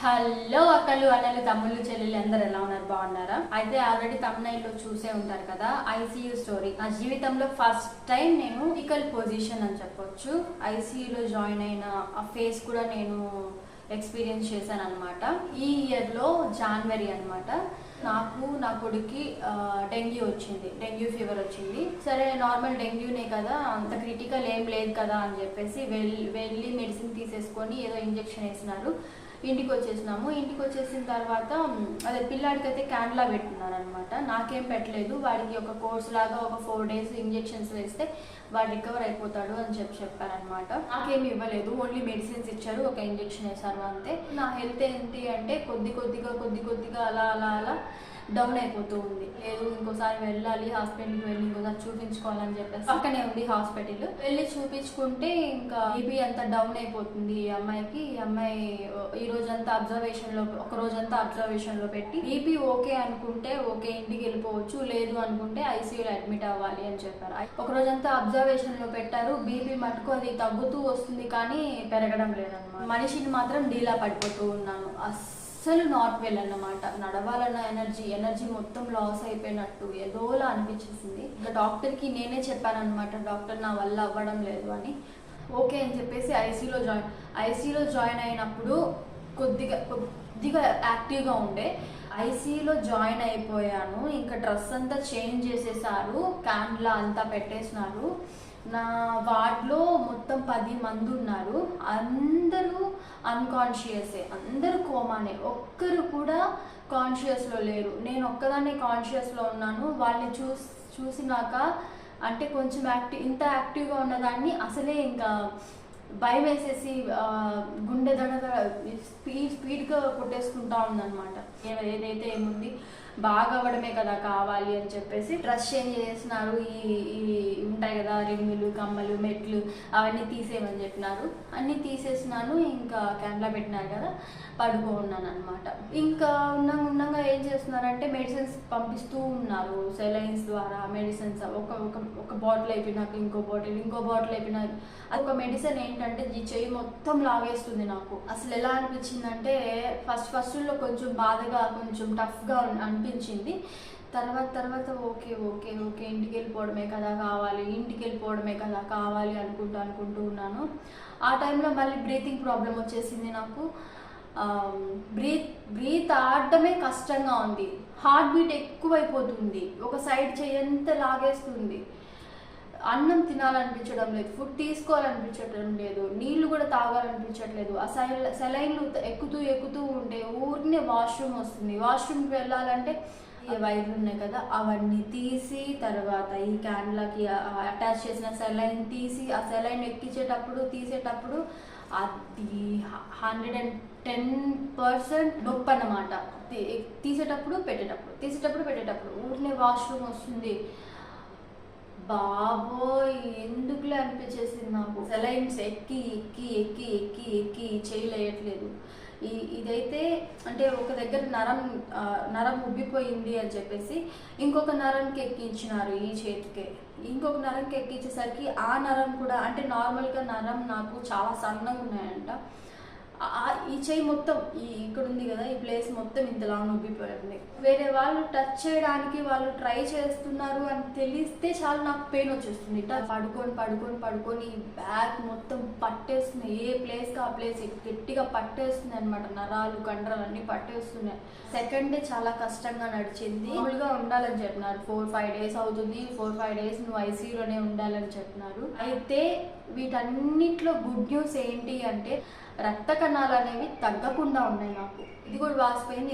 Hello అక్కలు అన్నలు తమ్ముళ్ళు చెల్లెళ్ళు అందరు ఎలా ఉన్నారు, బాగున్నారా? అయితే ఆల్రెడీ తమ్ముళ్ళలో చూసే ఉంటారు కదా, ఐసీయూ స్టోరీ. నా జీవితంలో ఫస్ట్ టైం నేను ఈక్వల్ పొజిషన్ అని చెప్పొచ్చు. ఐసీయూలో జాయిన్ అయిన ఆ ఫేస్ కూడా నేను ఎక్స్పీరియన్స్ చేశాను అనమాట. ఈ ఇయర్లో జనవరి అనమాట. నాకు నా కొడుక్కి డెంగ్యూ వచ్చింది, డెంగ్యూ ఫీవర్ వచ్చింది. సరే నార్మల్ డెంగ్యూనే కదా, అంత క్రిటికల్ ఏం లేదు కదా అని చెప్పేసి వెళ్ళి మెడిసిన్ తీసేసుకొని ఏదో ఇంజెక్షన్ వేసినారు. ఇంటికి వచ్చేసినాము. ఇంటికి వచ్చేసిన తర్వాత అదే పిల్లాడికి అయితే క్యాన్లా పెట్టున్నారు అనమాట. నాకేం పెట్టలేదు, వాడికి ఒక కోర్స్ లాగా ఒక 4 days ఇంజెక్షన్స్ వేస్తే వాడు రికవర్ అయిపోతాడు అని చెప్పారనమాట. నాకేమి ఇవ్వలేదు, ఓన్లీ మెడిసిన్స్ ఇచ్చారు, ఒక ఇంజెక్షన్ వేశారు అంతే. నా హెల్త్ ఏంటి అంటే కొద్ది కొద్దిగా అలా అలా అలా డౌన్ అయిపోతూ ఉంది. లేదు ఇంకోసారి వెళ్ళాలి హాస్పిటల్కి, వెళ్ళి ఇంకోసారి చూపించుకోవాలని చెప్పేసి పక్కనే ఉంది హాస్పిటల్. వెళ్ళి చూపించుకుంటే ఇంకా బీపీ అంతా డౌన్ అయిపోతుంది ఈ అమ్మాయికి. ఈ అమ్మాయి ఈ రోజంతా ఒక రోజంతా అబ్జర్వేషన్ లో పెట్టి బీపీ ఓకే అనుకుంటే ఓకే ఇంటికి వెళ్ళిపోవచ్చు, లేదు అనుకుంటే ఐసీయూలో అడ్మిట్ అవ్వాలి అని చెప్పారు. ఒక రోజంతా అబ్జర్వేషన్ లో పెట్టారు. బీపీ మటుకు అది తగ్గుతూ వస్తుంది కానీ పెరగడం లేదన్నమాట. మనిషిని మాత్రం డీలా పడిపోతూ ఉన్నాను. అస్సలు నాట్ వెల్ అన్నమాట. నడవాలన్న ఎనర్జీ మొత్తం లాస్ అయిపోయినట్టు ఏదోలా అనిపించేసింది. ఇంకా డాక్టర్కి నేనే చెప్పాను అనమాట, డాక్టర్ నా వల్ల అవ్వడం లేదు అని. ఓకే అని చెప్పేసి ఐసీయూలో జాయిన్ అయినప్పుడు కొద్దిగా యాక్టివ్గా ఉండే. ఐసీయూలో జాయిన్ అయిపోయాను. ఇంకా డ్రెస్ అంతా చేంజ్ చేసేసారు, క్యాన్లా అంతా పెట్టేసినారు. నా వార్డ్లో మొత్తం 10 మంది ఉన్నారు. అందరూ అన్కాన్షియసే, అందరూ కోమానే, ఒక్కరు కూడా కాన్షియస్లో లేరు. నేను ఒక్కదాన్నే కాన్షియస్లో ఉన్నాను. వాళ్ళని చూసినాక అంటే కొంచెం ఇంత యాక్టివ్గా ఉన్నదాన్ని అసలే ఇంకా భయం వేసేసి గుండె దడ స్పీడ్గా కొట్టేసుకుంటా ఉందన్నమాట. ఏదైతే ఏముంది బాగా అవ్వడమే కదా కావాలి అని చెప్పేసి డ్రెస్ చేంజ్ చేసినారు. ఈ ఉంటాయి కదా రింగులు, కమ్మలు, మెట్లు అవన్నీ తీసేయమని చెప్పినారు. అన్నీ తీసేసినాను. ఇంకా క్యాన్లా పెట్టినారు కదా, పడుకో ఉన్నాను అనమాట. ఇంకా ఉన్నాగా ఏం చేస్తున్నారంటే మెడిసిన్స్ పంపిస్తూ ఉన్నారు సెలైన్స్ ద్వారా. మెడిసిన్స్ ఒక బాటిల్ అయిపోయినాక ఇంకో బాటిల్ అయిపోయినాక ఒక మెడిసిన్ ఏంటంటే ఈ చెయ్యి మొత్తం లాగేస్తుంది నాకు. అసలు ఎలా అనిపించిందంటే ఫస్ట్లో కొంచెం బాధగా, కొంచెం టఫ్గా అనిపించింది. తర్వాత ఓకే ఇంటికి వెళ్ళిపోవడమే కదా కావాలి అనుకుంటూ ఉన్నాను. ఆ టైంలో మళ్ళీ బ్రీతింగ్ ప్రాబ్లం వచ్చేసింది నాకు. బ్రీత్ ఆడటమే కష్టంగా ఉంది. హార్ట్ బీట్ ఎక్కువైపోతుంది, ఒక సైడ్ చెయ్యంత లాగేస్తుంది. అన్నం తినాలనిపించడం లేదు, ఫుడ్ తీసుకోవాలనిపించడం లేదు, నీళ్లు కూడా తాగాలనిపించట్లేదు. ఆ సెలైన్లు ఎక్కుతూ ఉంటే ఊరినే వాష్రూమ్ వస్తుంది. వాష్రూమ్కి వెళ్ళాలంటే వైర్లు ఉన్నాయి కదా అవన్నీ తీసి, తర్వాత ఈ క్యాన్లకి అటాచ్ చేసిన సెలైన్ తీసి, ఆ సెలైన్ తీసేటప్పుడు అది 110% నొప్పి అన్నమాట. తీసేటప్పుడు పెట్టేటప్పుడు ఊరినే వాష్రూమ్ వస్తుంది. బాబోయ్ ఎందుకులే అనిపించేసింది నాకు. సెలైన్స్ ఎక్కి చేయలేయట్లేదు. ఇదైతే అంటే ఒక దగ్గర నరం ఉబ్బిపోయింది అని చెప్పేసి ఇంకొక నరంకి ఎక్కించినారు ఈ చేతికే. ఇంకొక నరంకి ఎక్కించేసరికి ఆ నరం కూడా అంటే నార్మల్గా నరం నాకు చాలా సన్నగా ఉన్నాయంట. ఈ చెయ్యి మొత్తం ఇక్కడ ఉంది కదా, ఈ ప్లేస్ మొత్తం ఇంతలా నొప్పిపోయింది. వేరే వాళ్ళు టచ్ చేయడానికి వాళ్ళు ట్రై చేస్తున్నారు అని తెలిస్తే చాలా నాకు పెయిన్ వచ్చేస్తుంది. ఇట్లా పడుకొని బ్యాక్ మొత్తం పట్టేస్తుంది. ఏ ప్లేస్కి ఆ ప్లేస్ గట్టిగా పట్టేస్తుంది అనమాట. నరాలు కండరాలు అన్నీ పట్టేస్తున్నాయి. సెకండ్ డే చాలా కష్టంగా నడిచింది. మామూలుగా ఉండాలని చెప్పినారు. 4-5 days అవుతుంది, 4-5 days నువ్వు ఐసీయూలోనే ఉండాలని చెప్పినారు. అయితే వీటన్నిటిలో గుడ్ న్యూస్ ఏంటి అంటే రక్త కణాలు అనేవి తగ్గకుండా ఉన్నాయి నాకు. ఇది కూడా వాసిపోయింది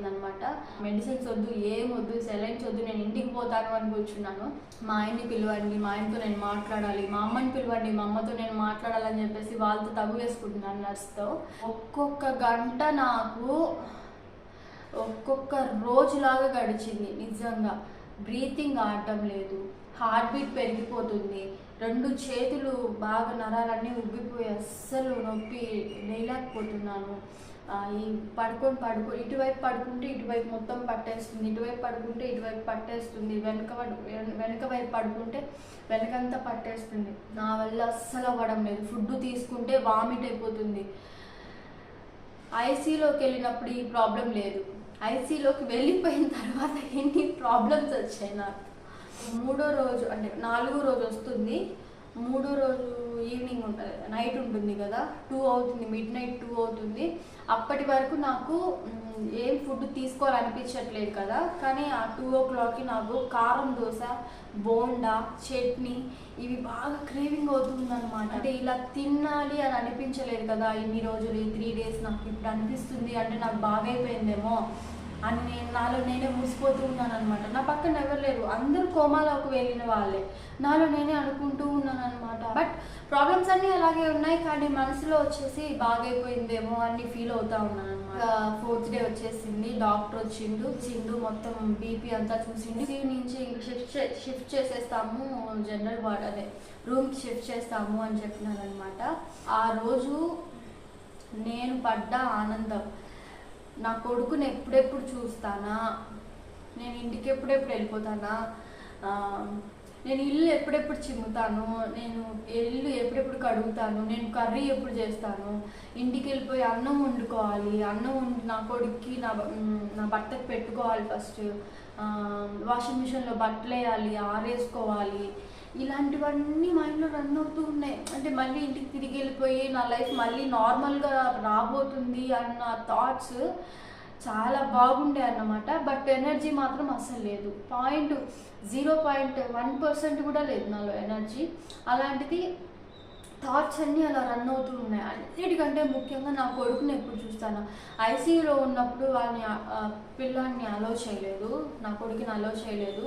అనమాట. మెడిసిన్స్ వద్దు, ఏం వద్దు, సెలైన్స్ వద్దు, నేను ఇంటికి పోతాను అని కూర్చున్నాను. మా ఆయన్ని పిలవండి, మా ఆయనతో నేను మాట్లాడాలి, మా అమ్మని పిలవండి, మా అమ్మతో నేను మాట్లాడాలని చెప్పేసి వాళ్ళతో తగు వేసుకుంటున్నాను నర్స్తో. ఒక్కొక్క గంట నాకు ఒక్కొక్క రోజులాగా గడిచింది నిజంగా. బ్రీతింగ్ ఆడటం లేదు, హార్ట్ బీట్ పెరిగిపోతుంది, 2 చేతులు బాగా నరాలన్నీ ఉబ్బిపోయి అస్సలు నొప్పి వేయలేకపోతున్నాను. ఈ పడుకొని ఇటువైపు పడుకుంటే ఇటువైపు మొత్తం పట్టేస్తుంది, ఇటువైపు పడుకుంటే ఇటువైపు పట్టేస్తుంది, వెనక వైపు పడుకుంటే వెనకంతా పట్టేస్తుంది. నా వల్ల అస్సలు అవ్వడం లేదు. ఫుడ్ తీసుకుంటే వామిట్ అయిపోతుంది. ఐసీలోకి వెళ్ళినప్పుడు ఈ ప్రాబ్లం లేదు, ఐసీలోకి వెళ్ళిపోయిన తర్వాత ఎన్ని ప్రాబ్లమ్స్ వచ్చాయి నాకు. 3వ రోజు అంటే 4వ రోజు వస్తుంది, 3వ రోజు ఈవినింగ్ ఉంటుంది, నైట్ ఉంటుంది కదా, 2 అవుతుంది, మిడ్-నైట్ 2 అవుతుంది. అప్పటి వరకు నాకు ఏం ఫుడ్ తీసుకోవాలనిపించట్లేదు కదా, కానీ ఆ 2 o'clockకి నాకు కారం దోశ, బోండా, చట్నీ ఇవి బాగా క్రేవింగ్ అవుతుంది అనమాట. అంటే ఇలా తినాలి అని అనిపించలేదు కదా ఇన్ని రోజులు, ఈ 3 days నాకు ఇప్పుడు అనిపిస్తుంది. అంటే నాకు బాగైపోయిందేమో అని నాలో నేనే ముసిపోతూ ఉన్నాను అనమాట. నా పక్కన ఎవరు లేరు, అందరూ కోమాలోకి వెళ్ళిన వాళ్ళే, నాలో నేనే అనుకుంటూ ఉన్నాను అనమాట. బట్ ప్రాబ్లమ్స్ అన్నీ అలాగే ఉన్నాయి, కానీ మనసులో వచ్చేసి బాగైపోయిందేమో అని ఫీల్ అవుతా ఉన్నాను అనమాట. 4th day వచ్చేసింది, డాక్టర్ వచ్చిండు, మొత్తం బీపీ అంతా చూసిండు. నుంచి షిఫ్ట్ చేసేస్తాము, జనరల్ వార్డ్ అదే రూమ్కి షిఫ్ట్ చేస్తాము అని చెప్పినారు అనమాట. ఆ రోజు నేను పడ్డ ఆనందం, నా కొడుకుని ఎప్పుడెప్పుడు చూస్తానా, నేను ఇంటికి ఎప్పుడెప్పుడు వెళ్ళిపోతానా, నేను ఇల్లు ఎప్పుడెప్పుడు చిమ్ముతాను, నేను ఇల్లు ఎప్పుడెప్పుడు కడుగుతాను, నేను కర్రీ ఎప్పుడు చేస్తాను, ఇంటికి వెళ్ళిపోయి అన్నం వండుకోవాలి, అన్నం వండి నా కొడుక్కి నా బట్టకు పెట్టుకోవాలి, ఫస్ట్ వాషింగ్ మిషన్లో బట్టలు వేయాలి, ఆరేసుకోవాలి, ఇలాంటివన్నీ మైండ్లో రన్ అవుతూ ఉన్నాయి. అంటే మళ్ళీ ఇంటికి తిరిగి వెళ్ళిపోయి నా లైఫ్ మళ్ళీ నార్మల్గా రాబోతుంది అన్న థాట్స్ చాలా బాగుండే అన్నమాట. బట్ ఎనర్జీ మాత్రం అస్సలు లేదు, 0.1% కూడా లేదు నాలో ఎనర్జీ. అలాంటిది థాట్స్ అన్నీ అలా రన్ అవుతూ ఉన్నాయి. అన్నిటికంటే ముఖ్యంగా నా కొడుకుని ఎప్పుడు చూస్తాను, ఐసీయూలో ఉన్నప్పుడు పిల్లాన్ని అలో చేయలేదు, నా కొడుకుని అలో చేయలేదు.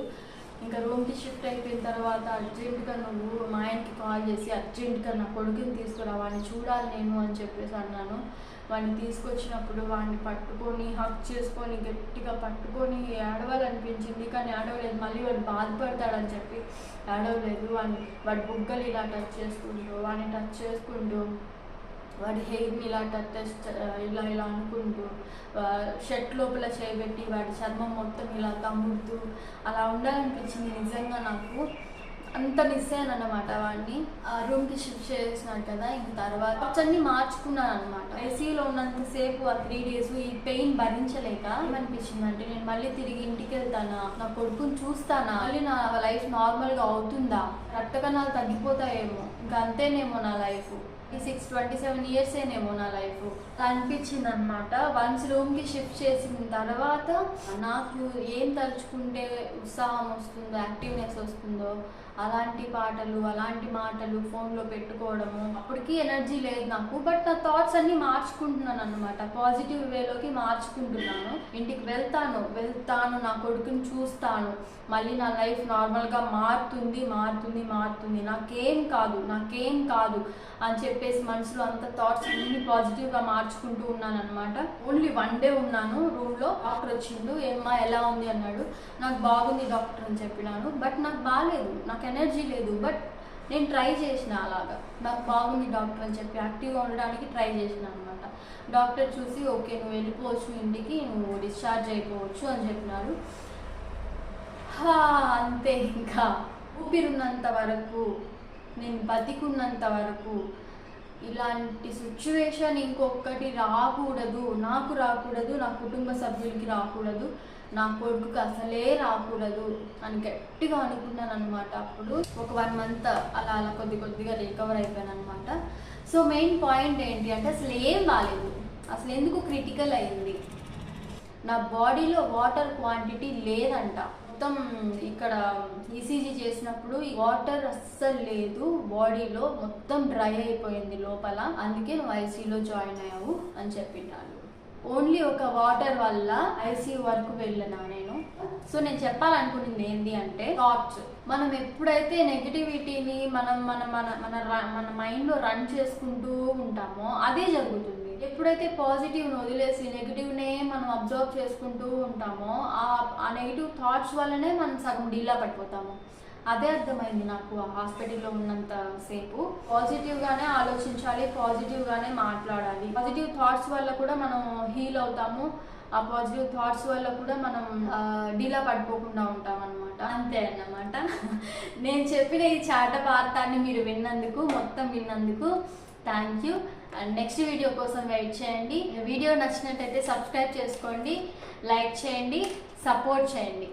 ఇంకా రూమ్కి షిఫ్ట్ అయిపోయిన తర్వాత అర్జెంటుగా నువ్వు మా ఆయనకి కాల్ చేసి అర్జెంటుగా నా కొడుకుని తీసుకురా, వాడిని చూడాలి నేను అని చెప్పేసి అన్నాను. వాడిని తీసుకొచ్చినప్పుడు వాడిని పట్టుకొని హక్ చేసుకొని గట్టిగా పట్టుకొని ఏడవాలనిపించింది, కానీ ఏడవలేదు. మళ్ళీ వాడు బాధపడతాడని చెప్పి ఏడవలేదు. వాడి బుగ్గలు ఇలా టచ్ చేసుకుంటూ వాడి హెయిర్ని ఇలా ఇలా అనుకుంటూ షర్ట్ లోపల చేయబెట్టి వాడి చర్మం మొత్తం ఇలా తమ్ముడుతూ అలా ఉండాలనిపించింది. నిజంగా నాకు అంత మిస్ అయ్యాను అన్నమాట. వాడిని రూమ్కి షిఫ్ట్ చేసినాడు కదా, ఇంక తర్వాత అన్నీ మార్చుకున్నాను అనమాట. ఐసీయూలో ఉన్నంతసేపు ఆ 3 days ఈ పెయిన్ భరించలేక ఏమనిపించింది అంటే, నేను మళ్ళీ తిరిగి ఇంటికి వెళ్తానా, నా కొడుకుని చూస్తానా, మళ్ళీ నా లైఫ్ నార్మల్గా అవుతుందా, రక్త కణాలు తగ్గిపోతాయేమో, ఇంకా అంతేనేమో నా లైఫ్, ఈ 27 yearsనేమో నా లైఫ్ అనిపించింది అనమాట. వన్స్ రూమ్కి షిఫ్ట్ చేసిన తర్వాత నాకు ఏం తలుచుకుంటే ఉత్సాహం వస్తుందో, యాక్టివ్నెస్ వస్తుందో అలాంటి పాటలు, అలాంటి మాటలు ఫోన్లో పెట్టుకోవడము, అప్పటికి ఎనర్జీ లేదు నాకు. బట్ నా థాట్స్ అన్నీ మార్చుకుంటున్నాను అనమాట, పాజిటివ్ వేలోకి మార్చుకుంటున్నాను. ఇంటికి వెళ్తాను, నా కొడుకుని చూస్తాను, మళ్ళీ నా లైఫ్ నార్మల్గా మారుతుంది, నాకేం కాదు అని చెప్పేసి మనసులో అంత థాట్స్ అన్ని పాజిటివ్గా మార్చుకుంటూ ఉన్నాను అనమాట. ఓన్లీ 1 day ఉన్నాను రూమ్లో. డాక్టర్ వచ్చిండు, ఏమ్మా ఎలా ఉంది అన్నాడు. నాకు బాగుంది డాక్టర్ అని చెప్పినాను. బట్ నాకు బాగాలేదు, నాకు ఎనర్జీ లేదు. బట్ నేను ట్రై చేసిన, అలాగా నాకు బాగుంది డాక్టర్ అని చెప్పి యాక్టివ్గా ఉండడానికి ట్రై చేసిన అనమాట. డాక్టర్ చూసి ఓకే నువ్వు వెళ్ళిపోవచ్చు ఇంటికి, నువ్వు డిశ్చార్జ్ అయిపోవచ్చు అని చెప్పినారు. అంతే, ఇంకా ఊపిరున్నంత వరకు, నేను బతికున్నంత వరకు ఇలాంటి సిచ్యువేషన్ ఇంకొకటి రాకూడదు, నాకు రాకూడదు, నా కుటుంబ సభ్యులకి రాకూడదు, నా కొడుకుకి అసలే రాకూడదు అని గట్టిగా అనుకున్నాను అనమాట. అప్పుడు ఒక 1 month అలా కొద్దిగా రికవర్ అయిపోయాను అనమాట. సో మెయిన్ పాయింట్ ఏంటి అంటే, అసలు ఏం బాగాలేదు, అసలు ఎందుకు క్రిటికల్ అయింది, నా బాడీలో వాటర్ క్వాంటిటీ లేదంట. మొత్తం ఇక్కడ ఈసీజీ చేసినప్పుడు ఈ వాటర్ అస్సలు లేదు బాడీలో, మొత్తం డ్రై అయిపోయింది లోపల, అందుకే నువ్వు ఐసీయూలో జాయిన్ అయ్యావు అని చెప్పినాను. ఓన్లీ ఒక వాటర్ వల్ల ఐసీయూ వరకు వెళ్ళినా నేను. సో నేను చెప్పాలనుకున్నది ఏంటి అంటే, థాట్స్ మనం ఎప్పుడైతే నెగిటివిటీని మన మైండ్లో రన్ చేసుకుంటూ ఉంటామో అదే జరుగుతుంది. ఎప్పుడైతే పాజిటివ్ని వదిలేసి నెగిటివ్నే మనం అబ్జర్వ్ చేసుకుంటూ ఉంటామో ఆ నెగిటివ్ థాట్స్ వల్లనే మనం సగం డీలా పడిపోతాము. అదే అర్థమైంది నాకు ఆ హాస్పిటల్లో ఉన్నంత సేపు. పాజిటివ్గానే ఆలోచించాలి, పాజిటివ్గానే మాట్లాడాలి. పాజిటివ్ థాట్స్ వల్ల కూడా మనం హీల్ అవుతాము, ఆ పాజిటివ్ థాట్స్ వల్ల కూడా మనం డీలా పడిపోకుండా ఉంటాం అనమాట. అంతే అన్నమాట. నేను చెప్పిన ఈ చాట వార్తాన్ని మీరు మొత్తం విన్నందుకు thank you. And next video కోసం వెయిట్ చేయండి. వీడియో నచ్చినట్టయితే సబ్స్క్రైబ్ చేసుకోండి, లైక్ చేయండి, సపోర్ట్ చేయండి.